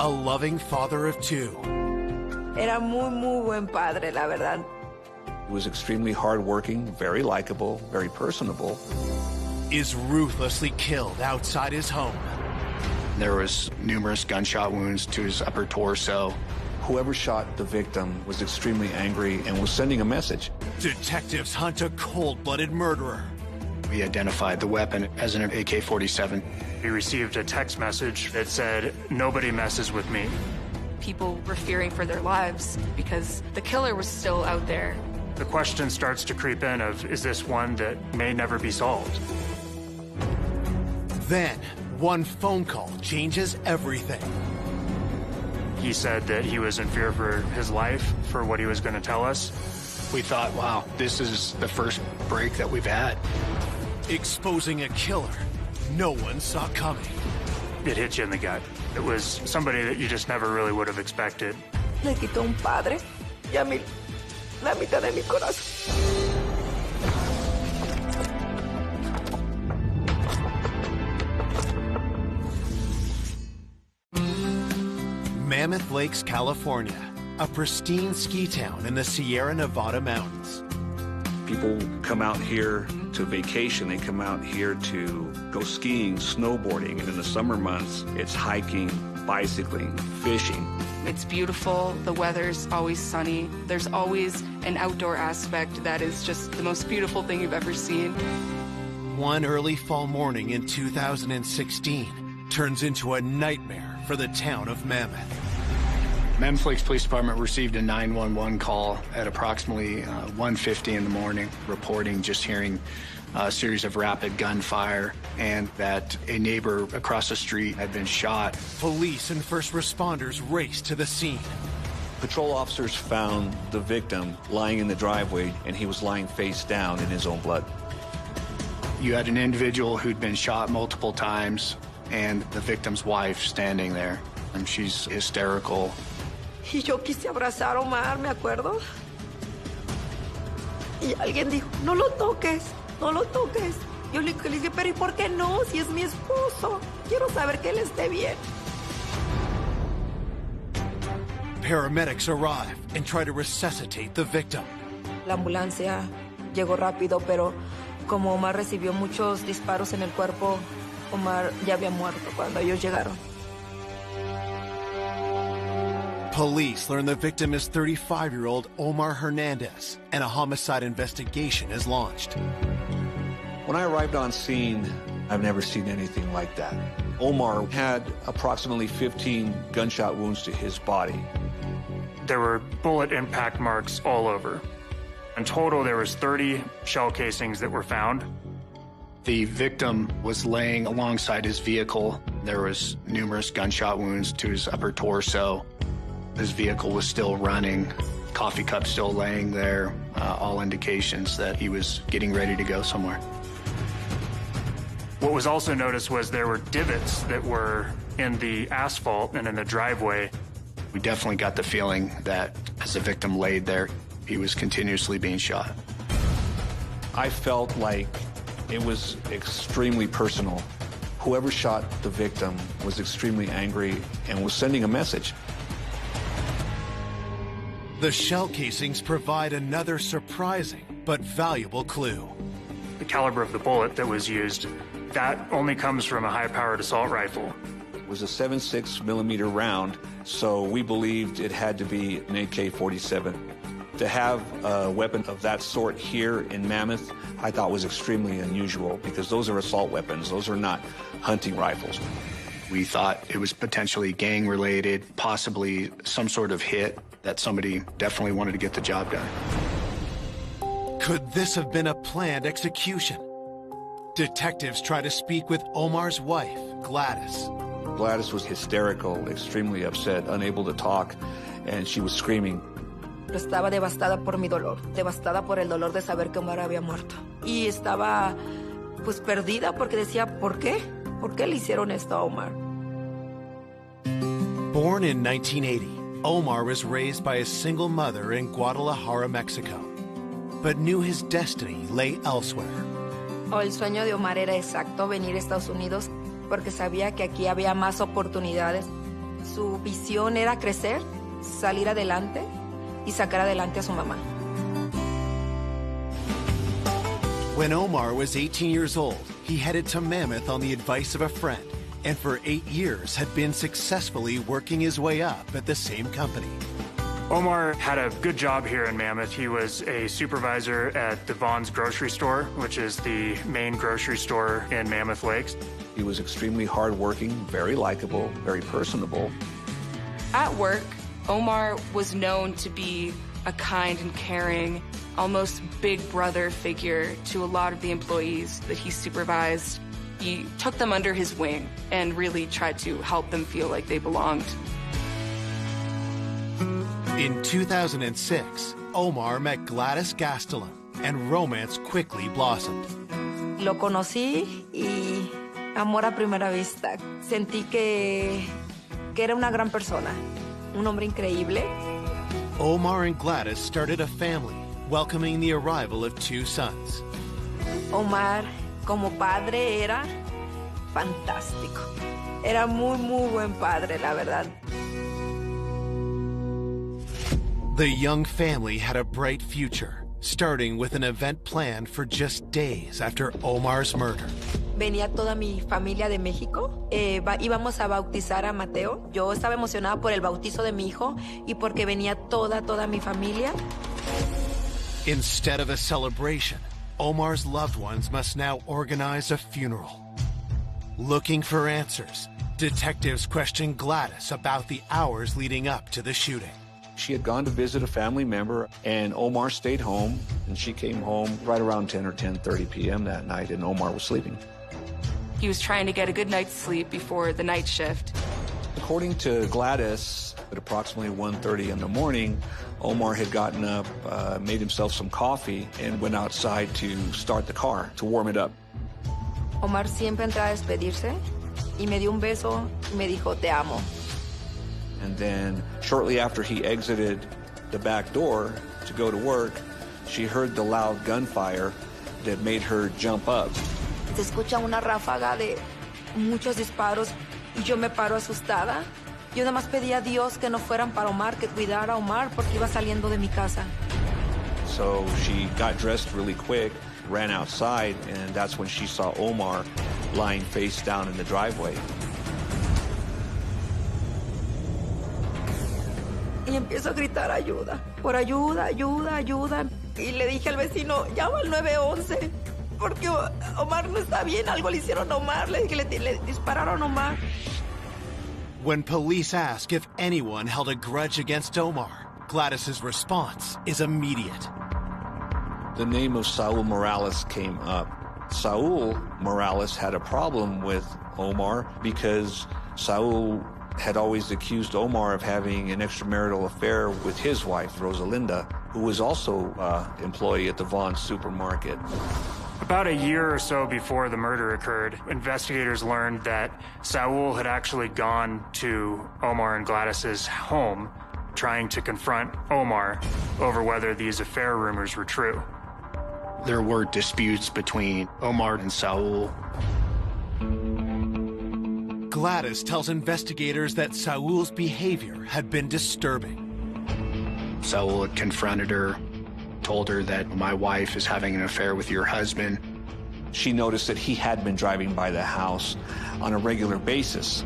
a loving father of two. Era muy buen padre, la verdad. He was extremely hardworking, very likable, very personable. Is ruthlessly killed outside his home. There was numerous gunshot wounds to his upper torso. Whoever shot the victim was extremely angry and was sending a message. Detectives hunt a cold-blooded murderer. We identified the weapon as an AK-47. We received a text message that said, "Nobody messes with me." People were fearing for their lives because the killer was still out there. The question starts to creep in of, is this one that may never be solved? Then, one phone call changes everything. He said that he was in fear for his life, for what he was going to tell us. We thought, wow, this is the first break that we've had. Exposing a killer no one saw coming. It hit you in the gut. It was somebody that you just never really would have expected. Le quitó un padre y a mí la mitad de mi corazón. Mammoth Lakes, California, a pristine ski town in the Sierra Nevada mountains. People come out here to vacation. They come out here to go skiing, snowboarding, and in the summer months, it's hiking, bicycling, fishing. It's beautiful, the weather's always sunny. There's always an outdoor aspect that is just the most beautiful thing you've ever seen. One early fall morning in 2016 turns into a nightmare for the town of Mammoth. Mammoth Lakes Police Department received a 911 call at approximately 1:50 in the morning, reporting just hearing a series of rapid gunfire and that a neighbor across the street had been shot. Police and first responders race to the scene. Patrol officers found the victim lying in the driveway, and he was lying face down in his own blood. You had an individual who'd been shot multiple times and the victim's wife standing there, and she's hysterical. Y yo quise abrazar a Omar, me acuerdo. Y alguien dijo, no lo toques, no lo toques. Yo le dije, pero ¿y por qué no? Si es mi esposo. Quiero saber que él esté bien. Paramedics arrive and try to resuscitate the victim. La ambulancia llegó rápido, pero como Omar recibió muchos disparos en el cuerpo, Omar ya había muerto cuando ellos llegaron. Police learn the victim is 35-year-old Omar Hernandez, and a homicide investigation is launched. When I arrived on scene, I've never seen anything like that. Omar had approximately 15 gunshot wounds to his body. There were bullet impact marks all over. In total, there was 30 shell casings that were found. The victim was laying alongside his vehicle. There was numerous gunshot wounds to his upper torso. His vehicle was still running, coffee cup still laying there, all indications that he was getting ready to go somewhere. What was also noticed was there were divots that were in the asphalt and in the driveway. We definitely got the feeling that as the victim laid there, he was continuously being shot. I felt like it was extremely personal. Whoever shot the victim was extremely angry and was sending a message. The shell casings provide another surprising but valuable clue. The caliber of the bullet that was used, that only comes from a high-powered assault rifle. It was a 7.6 millimeter round, so we believed it had to be an AK-47. To have a weapon of that sort here in Mammoth, I thought was extremely unusual because those are assault weapons. Those are not hunting rifles. We thought it was potentially gang-related, possibly some sort of hit that somebody definitely wanted to get the job done. Could this have been a planned execution? Detectives try to speak with Omar's wife, Gladys. Gladys was hysterical, extremely upset, unable to talk, and she was screaming. Estaba devastada por mi dolor, devastada por el dolor de saber que Omar había muerto. Y estaba, pues, perdida porque decía, ¿por qué? ¿Por qué le hicieron esto a Omar? Born in 1980, Omar was raised by a single mother in Guadalajara, Mexico, but knew his destiny lay elsewhere. El sueño de Omar era exacto, venir a Estados Unidos, porque sabía que aquí había más oportunidades. Su visión era crecer, salir adelante y sacar adelante a su mamá. When Omar was 18 years old, he headed to Mammoth on the advice of a friend, and for 8 years had been successfully working his way up at the same company. Omar had a good job here in Mammoth. He was a supervisor at the Vaughn's grocery store, which is the main grocery store in Mammoth Lakes. He was extremely hardworking, very likable, very personable. At work, Omar was known to be a kind and caring, almost big brother figure to a lot of the employees that he supervised. He took them under his wing and really tried to help them feel like they belonged. In 2006, Omar met Gladys Gastelum, and romance quickly blossomed. Lo conocí y amor a primera vista. Sentí que era una gran persona, un hombre increíble. Omar and Gladys started a family, welcoming the arrival of 2 sons. Omar, como padre, era fantástico. Era muy buen padre, la verdad. The young family had a bright future, starting with an event planned for just days after Omar's murder. Venía toda mi familia de México. Íbamos a bautizar a Mateo. Yo estaba emocionada por el bautizo de mi hijo y porque venía toda mi familia. Instead of a celebration, Omar's loved ones must now organize a funeral. Looking for answers, detectives questioned Gladys about the hours leading up to the shooting. She had gone to visit a family member, and Omar stayed home, and she came home right around 10 or 10:30 p.m. that night, and Omar was sleeping. He was trying to get a good night's sleep before the night shift. According to Gladys, at approximately 1:30 in the morning, Omar had gotten up, made himself some coffee, and went outside to start the car, to warm it up. Omar siempre entraba a despedirse y me dio un beso y me dijo, te amo. And then, shortly after he exited the back door to go to work, she heard the loud gunfire that made her jump up. Se escucha una ráfaga de muchos disparos y yo me paro asustada. Yo nada más pedía a Dios que no fueran para Omar, que cuidara a Omar porque iba saliendo de mi casa. So she got dressed really quick, ran outside, and that's when she saw Omar lying face down in the driveway. Y empiezo a gritar ayuda, por ayuda. Y le dije al vecino, llama al 911, porque Omar no está bien, algo le hicieron a Omar. Le dije, le dispararon a Omar. When police ask if anyone held a grudge against Omar, Gladys's response is immediate. The name of Saul Morales came up. Saul Morales had a problem with Omar because Saul had always accused Omar of having an extramarital affair with his wife, Rosalinda, who was also an employee at the Vaughn's supermarket. About a year or so before the murder occurred, investigators learned that Saul had actually gone to Omar and Gladys's home trying to confront Omar over whether these affair rumors were true. There were disputes between Omar and Saul. Gladys tells investigators that Saul's behavior had been disturbing. Saul had confronted her, told her that my wife is having an affair with your husband. She noticed that he had been driving by the house on a regular basis.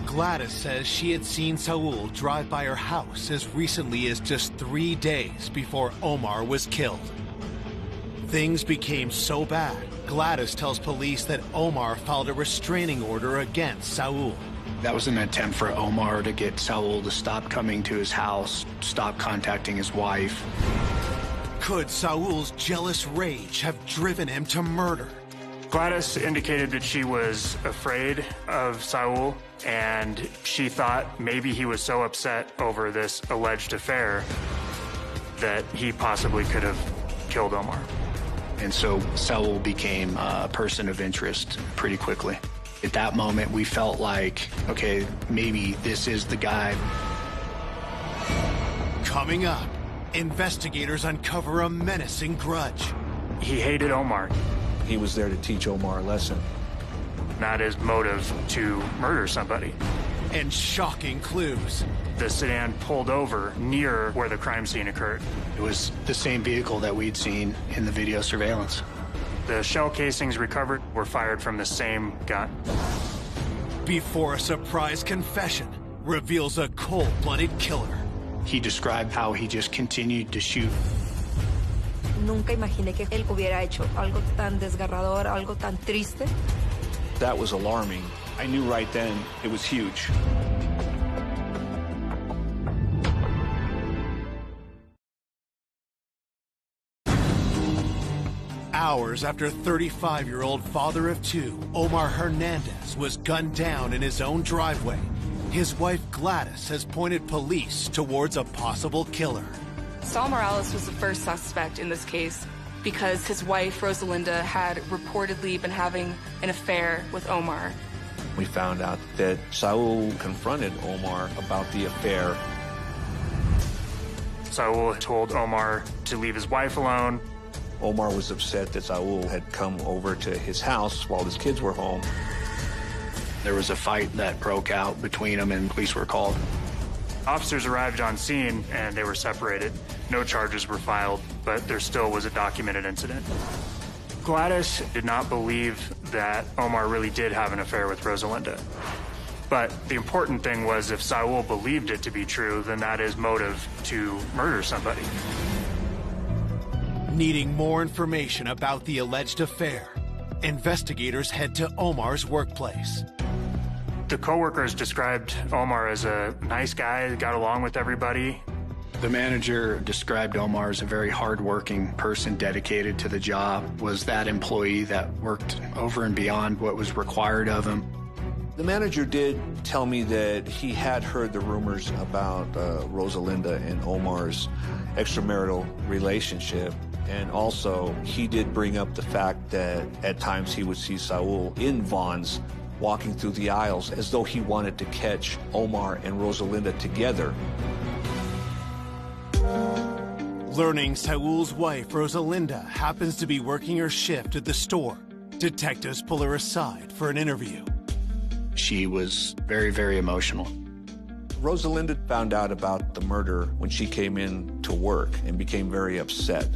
Gladys says she had seen Saul drive by her house as recently as just 3 days before Omar was killed. Things became so bad, Gladys tells police that Omar filed a restraining order against Saul. That was an attempt for Omar to get Saul to stop coming to his house, stop contacting his wife. Could Saul's jealous rage have driven him to murder? Gladys indicated that she was afraid of Saul, and she thought maybe he was so upset over this alleged affair that he possibly could have killed Omar. And so Saul became a person of interest pretty quickly. At that moment, we felt like, okay, maybe this is the guy. Coming up, investigators uncover a menacing grudge. He hated Omar, He was there to teach Omar a lesson. not his motive to murder somebody. and shocking clues. The sedan pulled over near where the crime scene occurred. It was the same vehicle that we'd seen in the video surveillance. The shell casings recovered were fired from the same gun. Before a surprise confession reveals a cold-blooded killer. He described how he just continued to shoot. Nunca imaginé que él hubiera hecho algo tan desgarrador, algo tan triste. That was alarming. I knew right then it was huge. Hours after 35-year-old father of two, Omar Hernandez, was gunned down in his own driveway, his wife Gladys has pointed police towards a possible killer. Saul Morales was the first suspect in this case because his wife, Rosalinda, had reportedly been having an affair with Omar. We found out that Saul confronted Omar about the affair. Saul told Omar to leave his wife alone. Omar was upset that Saul had come over to his house while his kids were home. There was a fight that broke out between them and police were called. Officers arrived on scene and they were separated. No charges were filed, but there still was a documented incident. Gladys did not believe that Omar really did have an affair with Rosalinda. But the important thing was if Saul believed it to be true, then that is motive to murder somebody. Needing more information about the alleged affair, investigators head to Omar's workplace. The coworkers described Omar as a nice guy, got along with everybody. The manager described Omar as a very hardworking person dedicated to the job, was that employee that worked over and beyond what was required of him. The manager did tell me that he had heard the rumors about Rosalinda and Omar's extramarital relationship. And also, he did bring up the fact that at times he would see Saul in Vaughn's walking through the aisles as though he wanted to catch Omar and Rosalinda together. Learning Saul's wife, Rosalinda, happens to be working her shift at the store, detectives pull her aside for an interview. She was very, very emotional. Rosalinda found out about the murder when she came in to work and became very upset.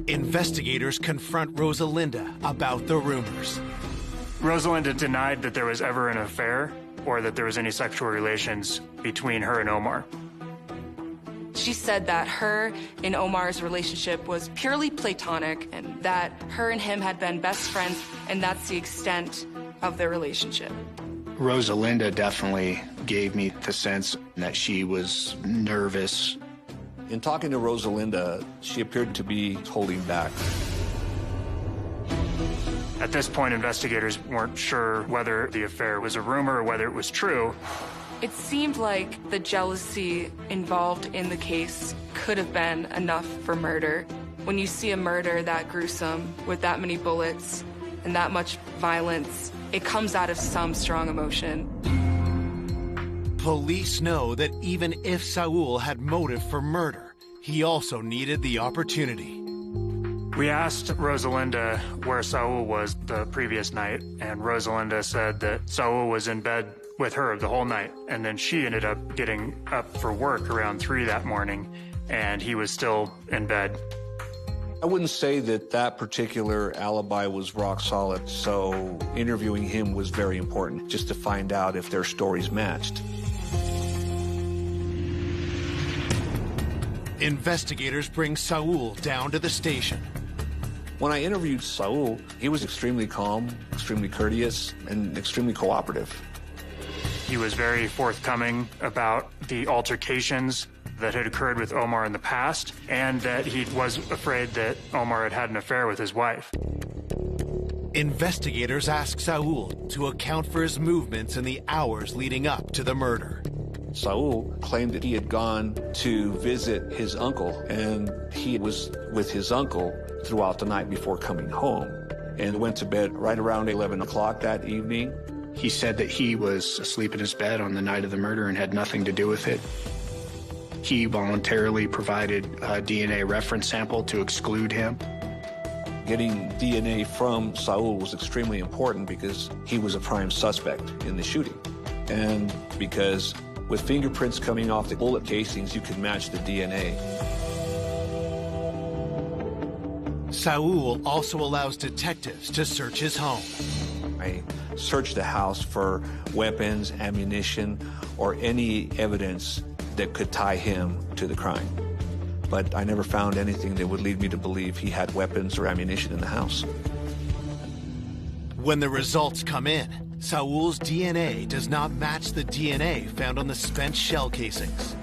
Investigators confront Rosalinda about the rumors. Rosalinda denied that there was ever an affair or that there was any sexual relations between her and Omar. She said that her and Omar's relationship was purely platonic and that her and him had been best friends, and that's the extent of their relationship. Rosalinda definitely gave me the sense that she was nervous. In talking to Rosalinda, she appeared to be holding back. At this point, investigators weren't sure whether the affair was a rumor or whether it was true. It seemed like the jealousy involved in the case could have been enough for murder. When you see a murder that gruesome, with that many bullets and that much violence, it comes out of some strong emotion. Police know that even if Saul had motive for murder, he also needed the opportunity. We asked Rosalinda where Saul was the previous night, and Rosalinda said that Saul was in bed with her the whole night, and then she ended up getting up for work around 3 that morning, and he was still in bed. I wouldn't say that that particular alibi was rock solid, so interviewing him was very important, just to find out if their stories matched. Investigators bring Saul down to the station. When I interviewed Saul, he was extremely calm, extremely courteous, and extremely cooperative. He was very forthcoming about the altercations that had occurred with Omar in the past, and that he was afraid that Omar had had an affair with his wife. Investigators ask Saul to account for his movements in the hours leading up to the murder. Saul claimed that he had gone to visit his uncle, and he was with his uncle throughout the night before coming home, and went to bed right around 11 o'clock that evening. He said that he was asleep in his bed on the night of the murder and had nothing to do with it. He voluntarily provided a DNA reference sample to exclude him. Getting DNA from Saul was extremely important because he was a prime suspect in the shooting. And because with fingerprints coming off the bullet casings, you could match the DNA. Saul also allows detectives to search his home. I searched the house for weapons, ammunition, or any evidence that could tie him to the crime. But I never found anything that would lead me to believe he had weapons or ammunition in the house. When the results come in, Saul's DNA does not match the DNA found on the spent shell casings.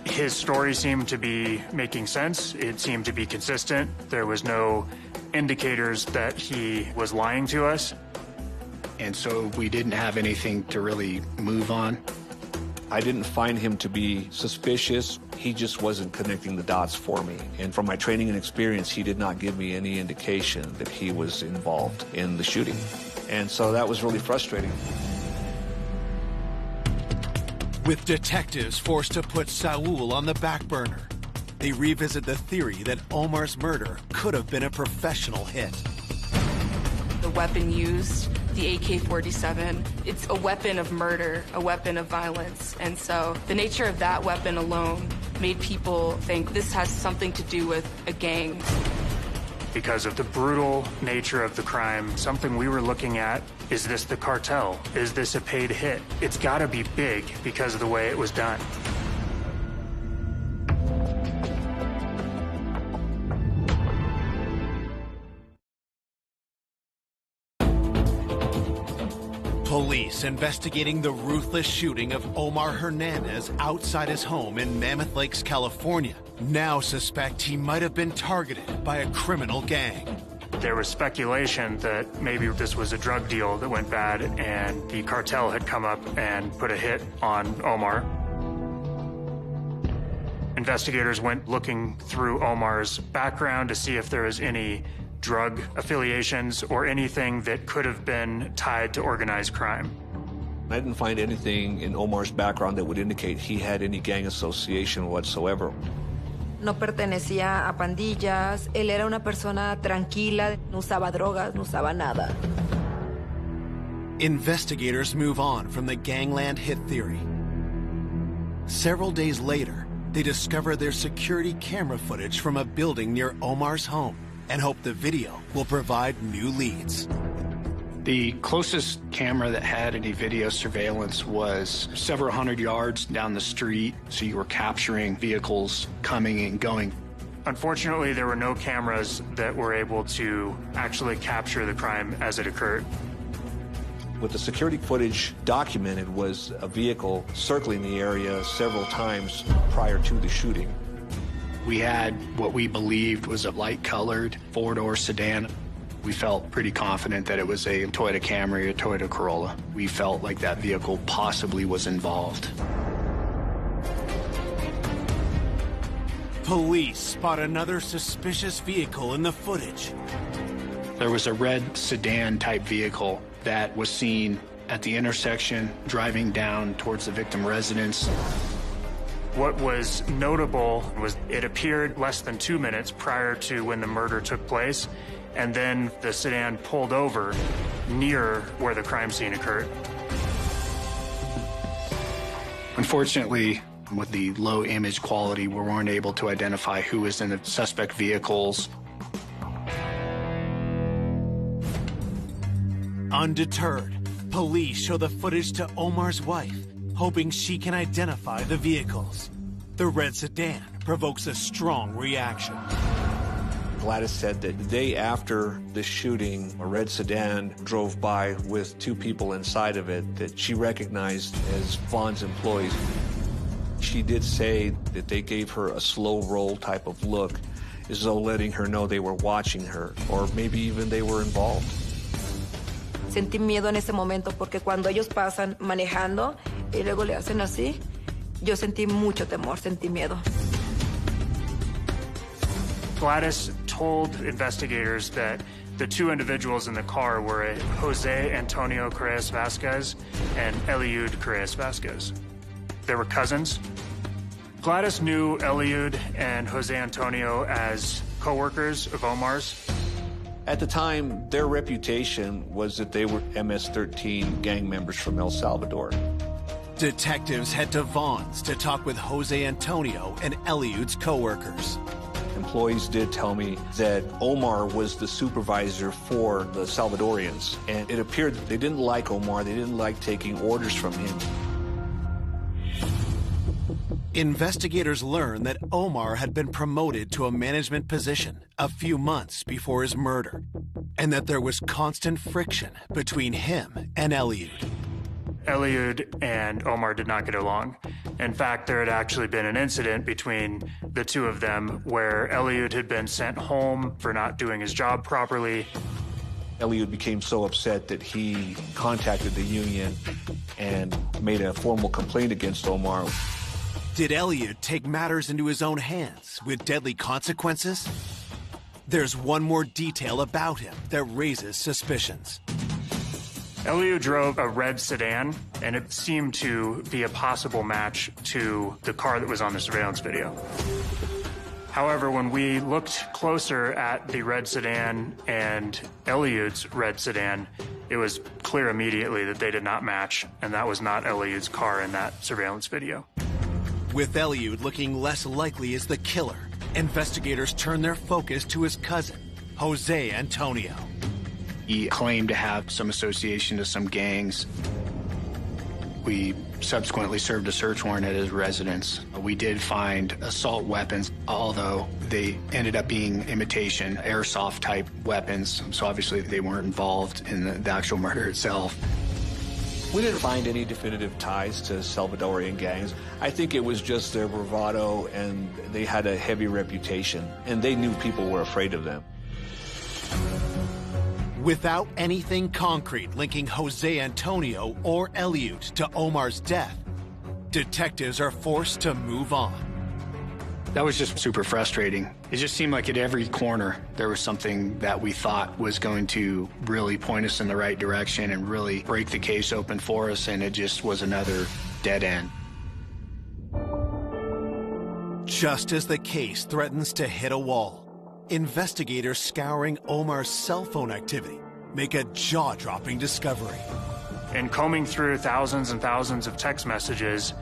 His story seemed to be making sense. It seemed to be consistent. There was no indicators that he was lying to us. And so we didn't have anything to really move on. I didn't find him to be suspicious. He just wasn't connecting the dots for me. And from my training and experience, he did not give me any indication that he was involved in the shooting. And so that was really frustrating. With detectives forced to put Saul on the back burner, they revisit the theory that Omar's murder could have been a professional hit. The weapon used, the AK-47, it's a weapon of murder, a weapon of violence. And so the nature of that weapon alone made people think this has something to do with a gang. Because of the brutal nature of the crime, something we were looking at, is this the cartel? Is this a paid hit? It's gotta be big because of the way it was done. Police investigating the ruthless shooting of Omar Hernandez outside his home in Mammoth Lakes, California, now suspect he might have been targeted by a criminal gang. There was speculation that maybe this was a drug deal that went bad and the cartel had come up and put a hit on Omar. Investigators went looking through Omar's background to see if there was any drug affiliations or anything that could have been tied to organized crime. I didn't find anything in Omar's background that would indicate he had any gang association whatsoever. No pertenecía a pandillas, él era una persona tranquila, no usaba drogas, no usaba nada. Investigators move on from the gangland hit theory. Several days later, they discover their security camera footage from a building near Omar's home and hope the video will provide new leads. The closest camera that had any video surveillance was several hundred yards down the street, so you were capturing vehicles coming and going. Unfortunately, there were no cameras that were able to actually capture the crime as it occurred. What the security footage documented was a vehicle circling the area several times prior to the shooting. We had what we believed was a light-colored four-door sedan. We felt pretty confident that it was a Toyota Camry or Toyota Corolla. We felt like that vehicle possibly was involved. Police spot another suspicious vehicle in the footage. There was a red sedan-type vehicle that was seen at the intersection driving down towards the victim residence. What was notable was it appeared less than 2 minutes prior to when the murder took place, and then the sedan pulled over near where the crime scene occurred. Unfortunately, with the low image quality, we weren't able to identify who was in the suspect vehicles. Undeterred, police show the footage to Omar's wife, hoping she can identify the vehicles. The red sedan provokes a strong reaction. Gladys said that the day after the shooting, a red sedan drove by with two people inside of it that she recognized as Vaughn's employees. She did say that they gave her a slow roll type of look, as though letting her know they were watching her, or maybe even they were involved. Sentí miedo en ese momento porque cuando ellos pasan manejando y luego le hacen así, yo sentí mucho temor, sentí miedo. Gladys told investigators that the two individuals in the car were Jose Antonio Correas Vasquez and Eliud Correas Vasquez. They were cousins. Gladys knew Eliud and Jose Antonio as co-workers of Omar's. At the time, their reputation was that they were MS-13 gang members from El Salvador. Detectives head to Vaughn's to talk with Jose Antonio and Eliud's co-workers. Employees did tell me that Omar was the supervisor for the Salvadorians, and it appeared that they didn't like Omar, they didn't like taking orders from him. Investigators learned that Omar had been promoted to a management position a few months before his murder, and that there was constant friction between him and Eliud. Eliud and Omar did not get along. In fact, there had actually been an incident between the two of them where Eliud had been sent home for not doing his job properly. Eliud became so upset that he contacted the union and made a formal complaint against Omar. Did Eliud take matters into his own hands with deadly consequences? There's one more detail about him that raises suspicions. Eliud drove a red sedan, and it seemed to be a possible match to the car that was on the surveillance video. However, when we looked closer at the red sedan and Eliud's red sedan, it was clear immediately that they did not match, and that was not Eliud's car in that surveillance video. With Eliud looking less likely as the killer, investigators turn their focus to his cousin, Jose Antonio. He claimed to have some association to some gangs. We subsequently served a search warrant at his residence. We did find assault weapons, although they ended up being imitation airsoft-type weapons, so obviously they weren't involved in the actual murder itself. We didn't find any definitive ties to Salvadorian gangs. I think it was just their bravado, and they had a heavy reputation, and they knew people were afraid of them. Without anything concrete linking Jose Antonio or Eliud to Omar's death, detectives are forced to move on. That was just super frustrating. It just seemed like at every corner there was something that we thought was going to really point us in the right direction and really break the case open for us, and it just was another dead end. Just as the case threatens to hit a wall, investigators scouring Omar's cell phone activity make a jaw-dropping discovery. In combing through thousands and thousands of text messages,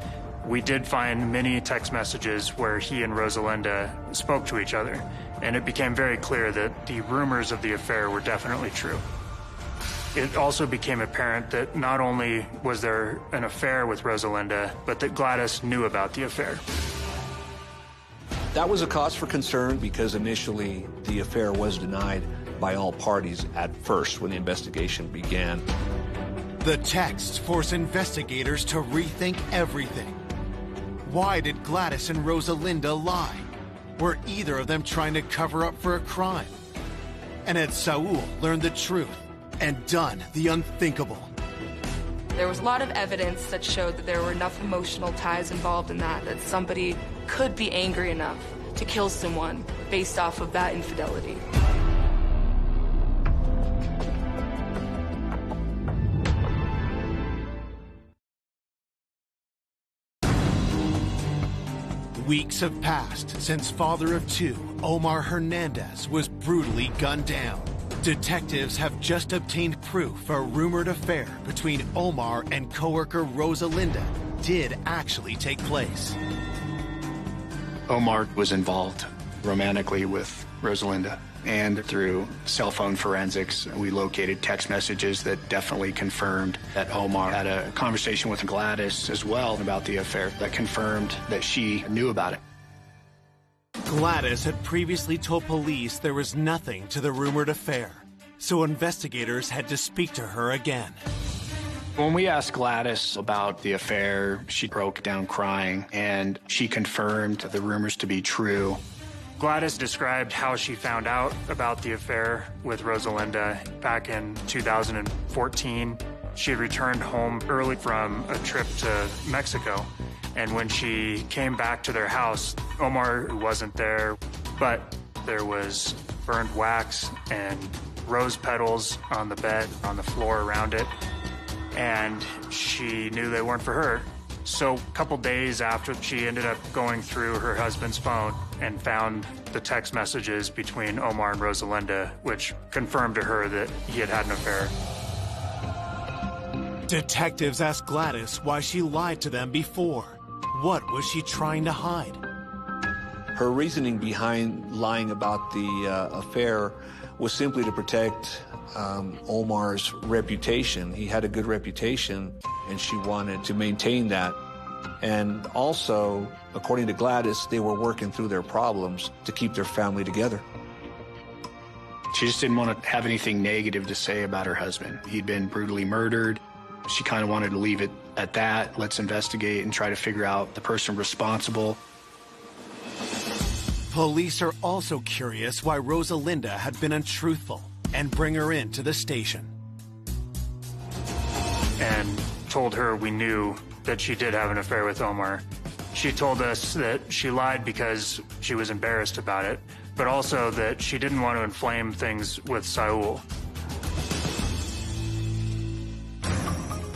we did find many text messages where he and Rosalinda spoke to each other, and it became very clear that the rumors of the affair were definitely true. It also became apparent that not only was there an affair with Rosalinda, but that Gladys knew about the affair. That was a cause for concern because initially the affair was denied by all parties at first when the investigation began. The texts force investigators to rethink everything. Why did Gladys and Rosalinda lie? Were either of them trying to cover up for a crime? And had Saul learned the truth and done the unthinkable? There was a lot of evidence that showed that there were enough emotional ties involved in that somebody could be angry enough to kill someone based off of that infidelity. Weeks have passed since father of two, Omar Hernandez, was brutally gunned down. Detectives have just obtained proof a rumored affair between Omar and coworker Rosalinda did actually take place. Omar was involved romantically with Rosalinda, and through cell phone forensics, we located text messages that definitely confirmed that Omar had a conversation with Gladys as well about the affair that confirmed that she knew about it. Gladys had previously told police there was nothing to the rumored affair, so investigators had to speak to her again. When we asked Gladys about the affair, she broke down crying, and she confirmed the rumors to be true. Gladys described how she found out about the affair with Rosalinda back in 2014. She had returned home early from a trip to Mexico, and when she came back to their house, Omar wasn't there, but there was burned wax and rose petals on the bed, on the floor around it, and she knew they weren't for her. So a couple days after, she ended up going through her husband's phone and found the text messages between Omar and Rosalinda, which confirmed to her that he had had an affair. Detectives asked Gladys why she lied to them before. What was she trying to hide? Her reasoning behind lying about the affair was simply to protect Omar's reputation. He had a good reputation, and she wanted to maintain that. And also, according to Gladys, they were working through their problems to keep their family together. She just didn't want to have anything negative to say about her husband. He'd been brutally murdered. She kind of wanted to leave it at that. Let's investigate and try to figure out the person responsible. Police are also curious why Rosalinda had been untruthful and bring her into the station. And told her we knew that she did have an affair with Omar. She told us that she lied because she was embarrassed about it, but also that she didn't want to inflame things with Saul.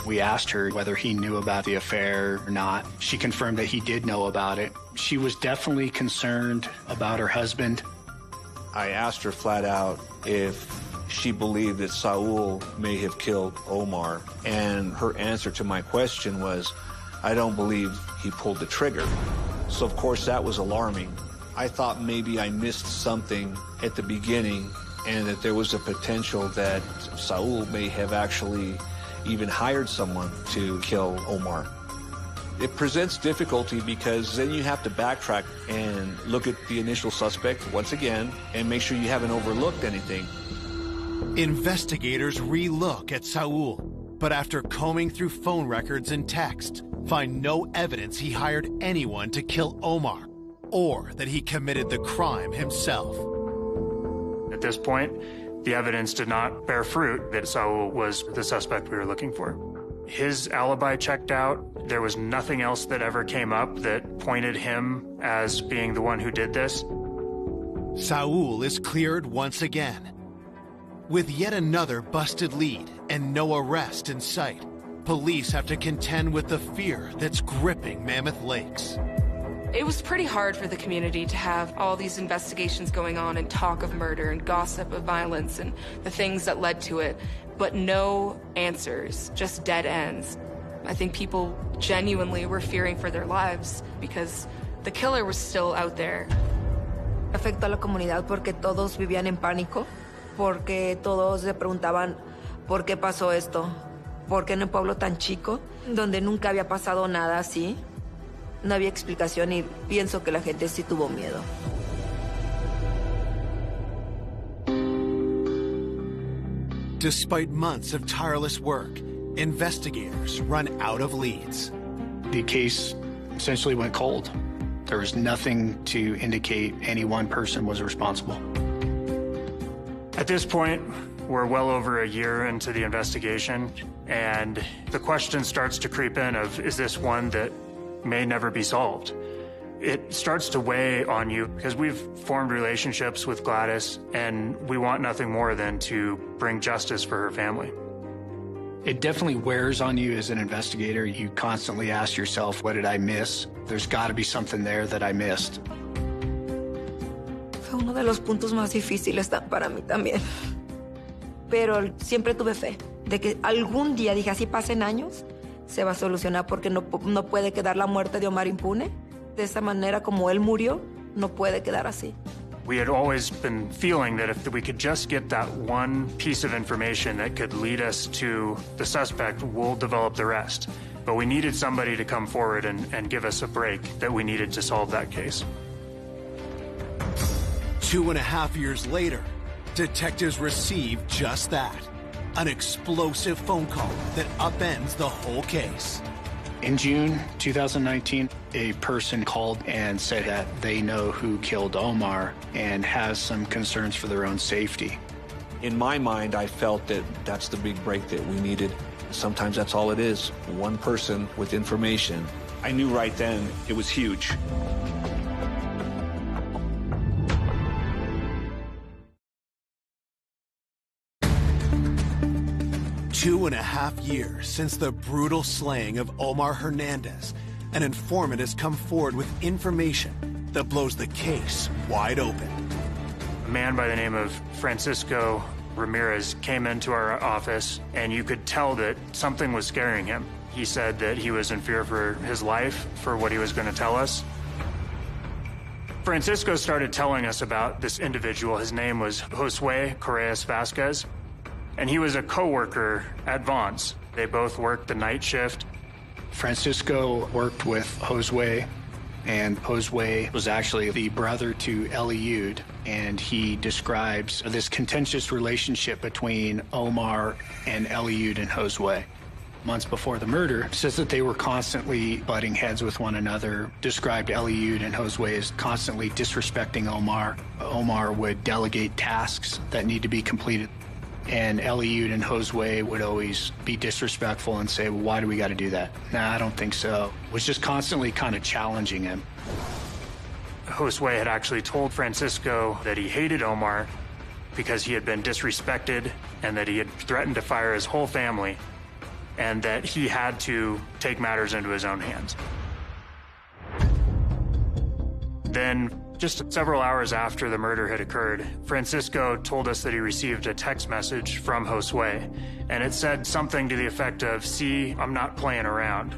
We asked her whether he knew about the affair or not. She confirmed that he did know about it. She was definitely concerned about her husband. I asked her flat out if she believed that Saul may have killed Omar, and her answer to my question was, I don't believe he pulled the trigger. So of course that was alarming. I thought maybe I missed something at the beginning and that there was a potential that Saul may have actually even hired someone to kill Omar. It presents difficulty because then you have to backtrack and look at the initial suspect once again and make sure you haven't overlooked anything. Investigators re-look at Saul, but after combing through phone records and text, find no evidence he hired anyone to kill Omar or that he committed the crime himself. At this point, the evidence did not bear fruit that Saul was the suspect we were looking for. His alibi checked out. There was nothing else that ever came up that pointed him as being the one who did this. Saul is cleared once again. With yet another busted lead and no arrest in sight, police have to contend with the fear that's gripping Mammoth Lakes. It was pretty hard for the community to have all these investigations going on and talk of murder and gossip of violence and the things that led to it, but no answers, just dead ends. I think people genuinely were fearing for their lives because the killer was still out there. Afectó a la comunidad porque todos vivían en pánico, porque todos se preguntaban por qué pasó esto, por qué en un pueblo tan chico, donde nunca había pasado nada así. No había explicación y pienso que la gente sí tuvo miedo. Despite months of tireless work, investigators run out of leads. The case essentially went cold. There was nothing to indicate any one person was responsible. At this point, we're well over a year into the investigation, and the question starts to creep in of, is this one that may never be solved? It starts to weigh on you because we've formed relationships with Gladys and we want nothing more than to bring justice for her family. It definitely wears on you as an investigator. You constantly ask yourself, what did I miss? There's got to be something there that I missed. Fue uno de los puntos más difíciles para mí también. Pero siempre tuve fe de que algún día, dije, así pasen años, se va a solucionar porque no puede quedar la muerte de Omar impune. De esa manera como él murió, no puede quedar así. We had always been feeling that if we could just get that one piece of information that could lead us to the suspect, we'll develop the rest. But we needed somebody to come forward and give us a break that we needed to solve that case. 2.5 years later, detectives receive just that. An explosive phone call that upends the whole case. In June 2019, a person called and said that they know who killed Omar and has some concerns for their own safety. In my mind, I felt that that's the big break that we needed. Sometimes that's all it is, one person with information. I knew right then it was huge. Two and a half years since the brutal slaying of Omar Hernandez, an informant has come forward with information that blows the case wide open. A man by the name of Francisco Ramirez came into our office, and you could tell that something was scaring him. He said that he was in fear for his life, for what he was going to tell us. Francisco started telling us about this individual. His name was Josue Correas Vasquez, and he was a co-worker at Vaughn's. They both worked the night shift. Francisco worked with Josue, and Josue was actually the brother to Eliud, and he describes this contentious relationship between Omar and Eliud and Josue. Months before the murder, says that they were constantly butting heads with one another, described Eliud and Josue as constantly disrespecting Omar. Omar would delegate tasks that need to be completed, and Eliud and Josue would always be disrespectful and say, well, why do we got to do that? Nah, I don't think so. Was just constantly kind of challenging him. Josue had actually told Francisco that he hated Omar because he had been disrespected and that he had threatened to fire his whole family, and that he had to take matters into his own hands. Then, just several hours after the murder had occurred, Francisco told us that he received a text message from Josue, and it said something to the effect of, "See, I'm not playing around."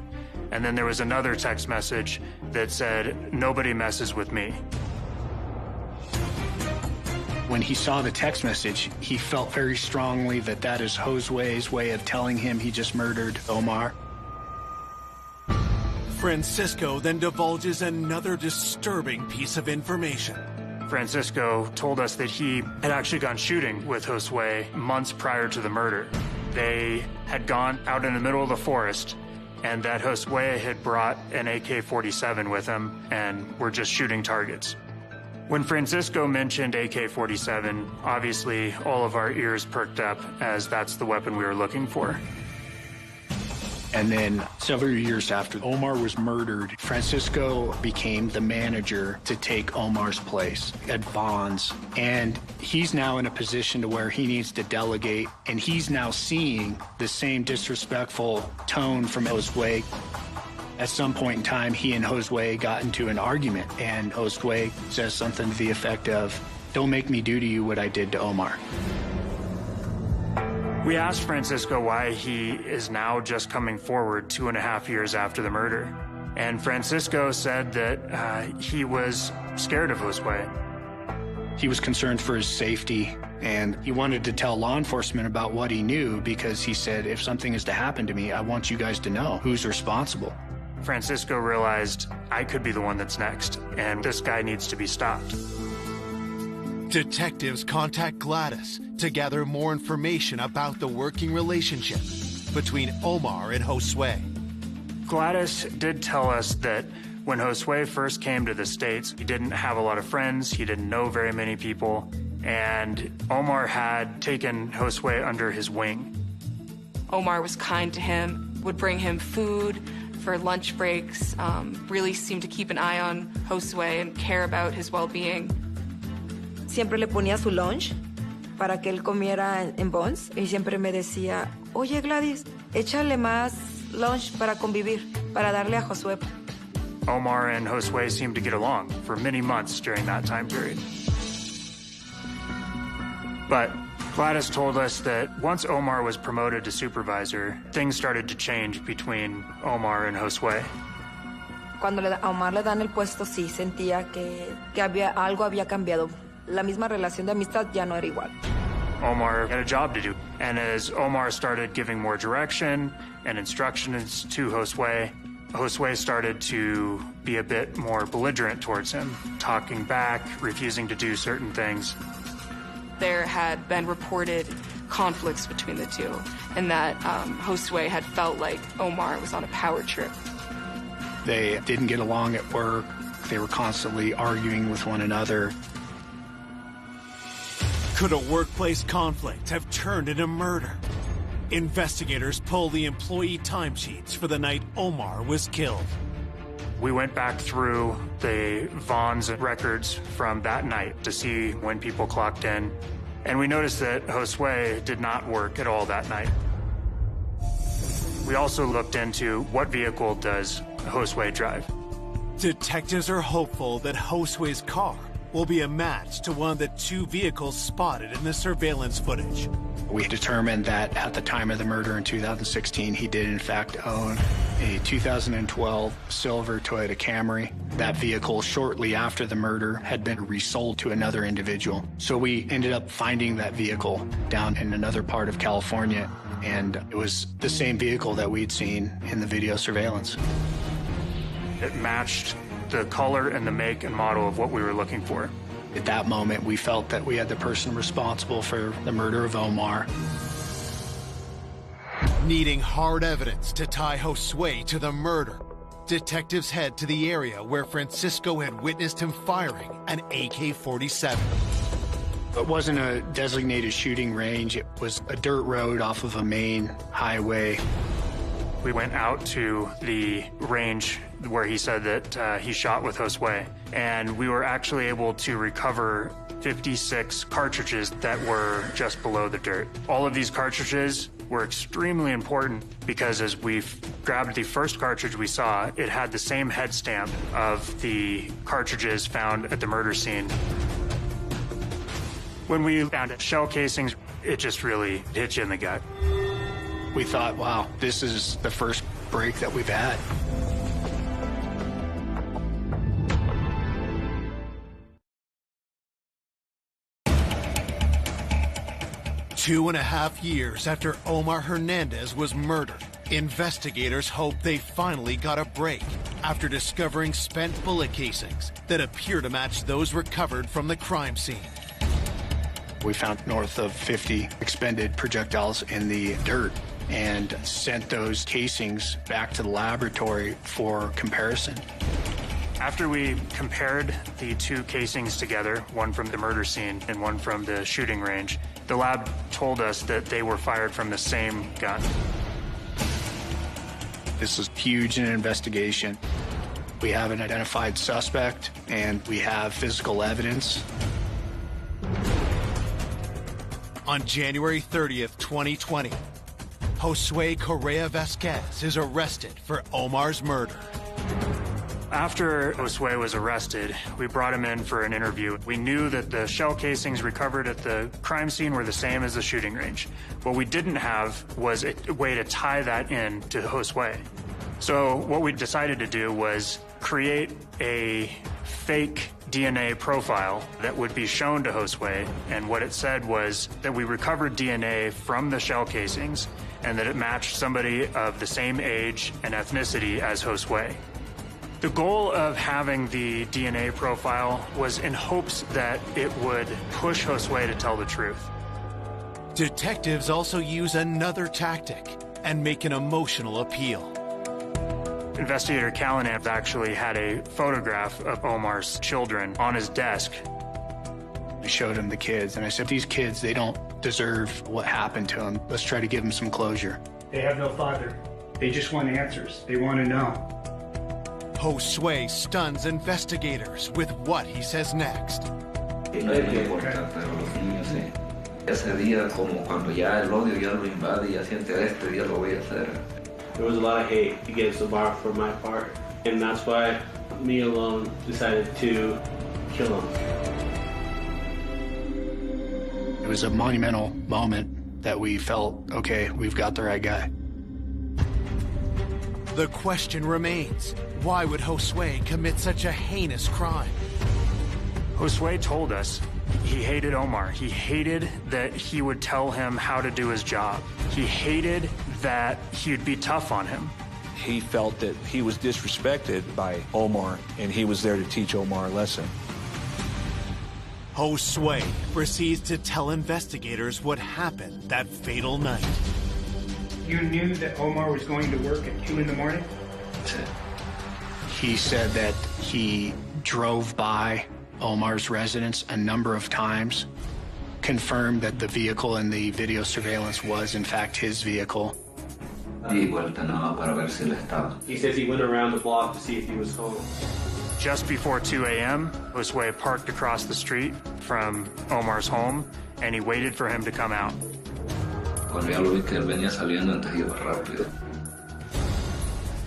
And then there was another text message that said, "Nobody messes with me." When he saw the text message, he felt very strongly that that is Josue's way of telling him he just murdered Omar. Francisco then divulges another disturbing piece of information. Francisco told us that he had actually gone shooting with Josue months prior to the murder. They had gone out in the middle of the forest, and that Josue had brought an AK-47 with him and were just shooting targets. When Francisco mentioned AK-47, obviously all of our ears perked up, as that's the weapon we were looking for. And then several years after Omar was murdered, Francisco became the manager to take Omar's place at Vaughn's. And he's now in a position to where he needs to delegate, and he's now seeing the same disrespectful tone from Josue. At some point in time, he and Josue got into an argument, and Josue says something to the effect of, "Don't make me do to you what I did to Omar." We asked Francisco why he is now just coming forward 2.5 years after the murder. And Francisco said that he was scared of Josue. He was concerned for his safety, and he wanted to tell law enforcement about what he knew, because he said, if something is to happen to me, I want you guys to know who's responsible. Francisco realized, I could be the one that's next, and this guy needs to be stopped. Detectives contact Gladys to gather more information about the working relationship between Omar and Josue. Gladys did tell us that when Josue first came to the States, he didn't have a lot of friends, he didn't know very many people, and Omar had taken Josue under his wing. Omar was kind to him, would bring him food for lunch breaks, really seemed to keep an eye on Josue and care about his well-being. Siempre le ponía su lunch para que él comiera en Bonds, y siempre me decía, oye Gladys, échale más lunch para convivir, para darle a Josue. Omar and Josue seemed to get along for many months during that time period. But Gladys told us that once Omar was promoted to supervisor, things started to change between Omar and Josue. Cuando a Omar le dan el puesto, sí sentía que algo había cambiado. La misma relación de amistad ya no era igual. Omar had a job to do, and as Omar started giving more direction and instructions to Josue, Josue started to be a bit more belligerent towards him, talking back, refusing to do certain things. There had been reported conflicts between the two, and that Josue had felt like Omar was on a power trip. They didn't get along at work. They were constantly arguing with one another. Could a workplace conflict have turned into murder? Investigators pull the employee timesheets for the night Omar was killed. We went back through the Vaughn's records from that night to see when people clocked in, and we noticed that Josue did not work at all that night. We also looked into what vehicle does Josue drive. Detectives are hopeful that Josue's car will be a match to one of the two vehicles spotted in the surveillance footage. We determined that at the time of the murder in 2016, he did in fact own a 2012 silver Toyota Camry. That vehicle, shortly after the murder, had been resold to another individual. So we ended up finding that vehicle down in another part of California, and it was the same vehicle that we'd seen in the video surveillance. It matched the color and the make and model of what we were looking for. At that moment, we felt that we had the person responsible for the murder of Omar. Needing hard evidence to tie Josue to the murder, detectives head to the area where Francisco had witnessed him firing an AK-47. It wasn't a designated shooting range. It was a dirt road off of a main highway. We went out to the range where he said that he shot with Josue, and we were actually able to recover 56 cartridges that were just below the dirt. All of these cartridges were extremely important because as we grabbed the first cartridge we saw, it had the same head stamp of the cartridges found at the murder scene. When we found shell casings, it just really hit you in the gut. We thought, wow, this is the first break that we've had. Two and a half years after Omar Hernandez was murdered, investigators hope they finally got a break after discovering spent bullet casings that appear to match those recovered from the crime scene. We found north of 50 expended projectiles in the dirt and sent those casings back to the laboratory for comparison. After we compared the two casings together, one from the murder scene and one from the shooting range, the lab told us that they were fired from the same gun. This is huge in an investigation. We have an identified suspect and we have physical evidence. On January 30th, 2020, Josue Correa Vasquez is arrested for Omar's murder. After Josue was arrested, we brought him in for an interview. We knew that the shell casings recovered at the crime scene were the same as the shooting range. What we didn't have was a way to tie that in to Josue. So what we decided to do was create a fake DNA profile that would be shown to Josue, and what it said was that we recovered DNA from the shell casings and that it matched somebody of the same age and ethnicity as Josue. The goal of having the DNA profile was in hopes that it would push Josue to tell the truth. Detectives also use another tactic and make an emotional appeal. Investigator Callanan actually had a photograph of Omar's children on his desk. I showed him the kids, and I said, these kids, they don't deserve what happened to them. Let's try to give them some closure. They have no father. They just want answers. They want to know. Josue stuns investigators with what he says next. There was a lot of hate against Omar for my part, and that's why me alone decided to kill him. It was a monumental moment that we felt, okay, we've got the right guy. The question remains, why would Josue commit such a heinous crime? Josue told us he hated Omar. He hated that he would tell him how to do his job. He hated that he'd be tough on him. He felt that he was disrespected by Omar, and he was there to teach Omar a lesson. Josue proceeds to tell investigators what happened that fatal night. You knew that Omar was going to work at 2 in the morning? He said that he drove by Omar's residence a number of times, confirmed that the vehicle in the video surveillance was in fact his vehicle. He says he went around the block to see if he was home. Just before 2 a.m., Josue parked across the street from Omar's home, and he waited for him to come out.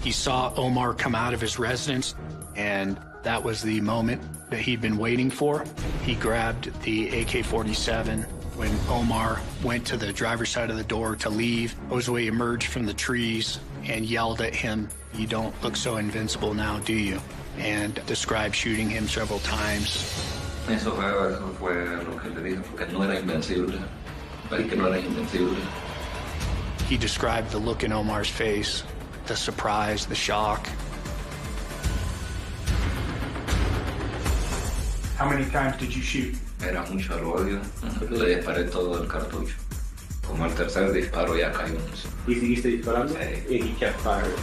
He saw Omar come out of his residence, And that was the moment that he'd been waiting for. He grabbed the AK-47. When Omar went to the driver's side of the door to leave, Josue emerged from the trees and yelled at him, "You don't look so invincible now, do you?" And described shooting him several times. Eso fue lo que le dije, porque no era invencible. Que no era invencible. He described the look in Omar's face, the surprise, the shock. How many times did you shoot? Era mucho el odio. Le disparé todo el cartucho. Como el tercer disparo ya cayó. ¿Y seguiste disparando? Sí. He kept firing.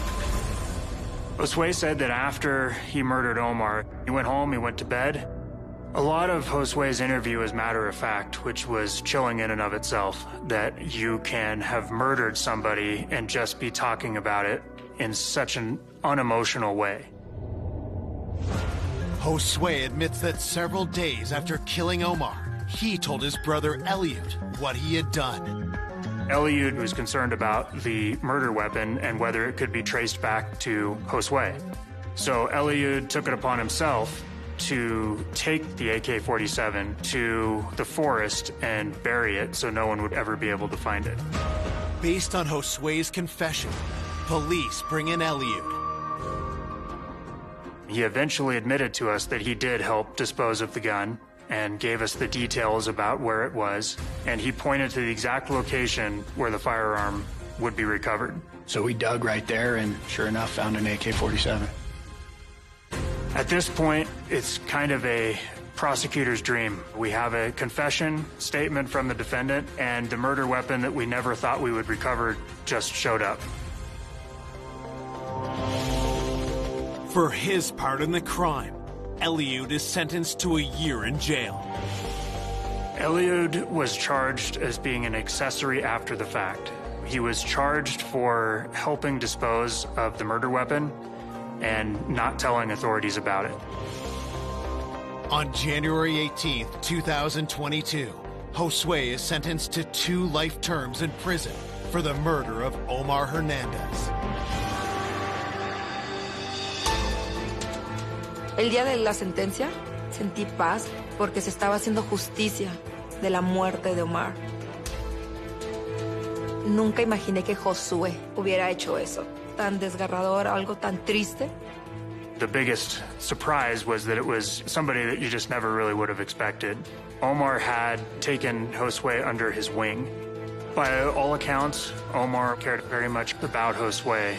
Josue said that after he murdered Omar, he went home, he went to bed. A lot of Josue's interview is matter of fact, which was chilling in and of itself, that you can have murdered somebody and just be talking about it in such an unemotional way. Josue admits that several days after killing Omar, he told his brother Eliud what he had done. Eliud was concerned about the murder weapon and whether it could be traced back to Josue. So Eliud took it upon himself to take the AK-47 to the forest and bury it so no one would ever be able to find it. Based on Josue's confession, police bring in Eliud. He eventually admitted to us that he did help dispose of the gun and gave us the details about where it was, and he pointed to the exact location where the firearm would be recovered. So we dug right there and sure enough found an AK-47. At this point, it's kind of a prosecutor's dream. We have a confession statement from the defendant, and the murder weapon that we never thought we would recover just showed up. For his part in the crime, Eliud is sentenced to a year in jail. Eliud was charged as being an accessory after the fact. He was charged for helping dispose of the murder weapon and not telling authorities about it. On January 18th, 2022, Josue is sentenced to 2 life terms in prison for the murder of Omar Hernandez. El día de la sentencia sentí paz porque se estaba haciendo justicia de la muerte de Omar. Nunca imaginé que Josue hubiera hecho eso. Tan desgarrador, algo tan triste. The biggest surprise was that it was somebody that you just never really would have expected. Omar had taken Josue under his wing. By all accounts, Omar cared very much about Josue.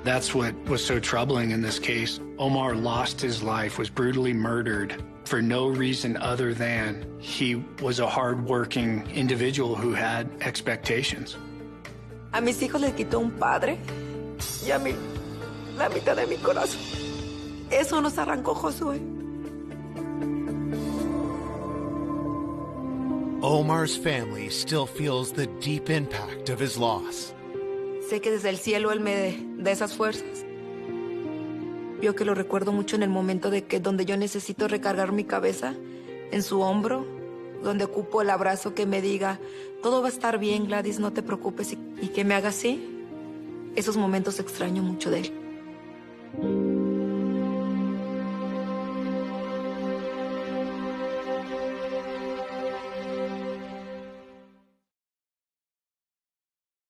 That's what was so troubling in this case. Omar lost his life, was brutally murdered for no reason other than he was a hard-working individual who had expectations. A mis hijos les quitó un padre y a mí la mitad de mi corazón. Eso nos arrancó Josue. Omar's family still feels the deep impact of his loss. Sé que desde el cielo él me da esas fuerzas. Yo que lo recuerdo mucho en el momento de que donde yo necesito recargar mi cabeza en su hombro, donde ocupo el abrazo que me diga, todo va a estar bien, Gladys, no te preocupes, y que me haga así. Esos momentos extraño mucho de él.